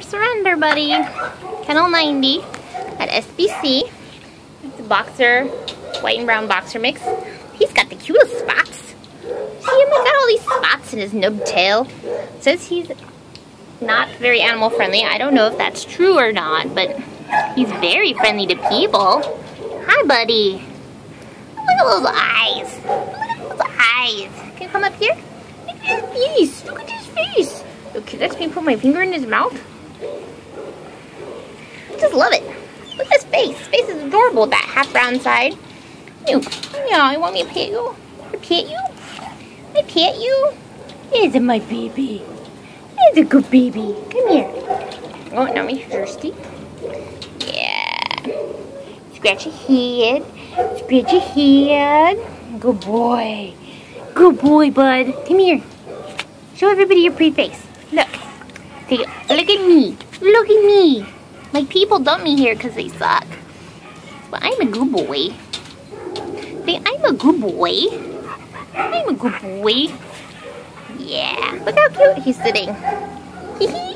or surrender, buddy. Kennel 90 at SBC. It's a boxer, white and brown boxer mix. He's got the cutest spots. See him? He's got all these spots in his nub tail. It says he's not very animal friendly. I don't know if that's true or not, but he's very friendly to people. Hi, buddy. Look at those eyes. Look at those eyes. Can you come up here? Look at his face. Look at his face. Okay, let me put my finger in his mouth. I just love it. Look at his face. His face is adorable with that half brown side. Yeah, you want me to pet you? I pet you? I pet you? Is it my baby? Is a good baby. Come here. Oh, now he's thirsty. Yeah. Scratch your head. Scratch your head. Good boy. Good boy, bud. Come here. Show everybody your pretty face. Look. Take it. Look at me. Look at me. My people dump me here because they suck. But I'm a good boy. I'm a good boy. I'm a good boy. Yeah. Look how cute he's sitting. Hee hee.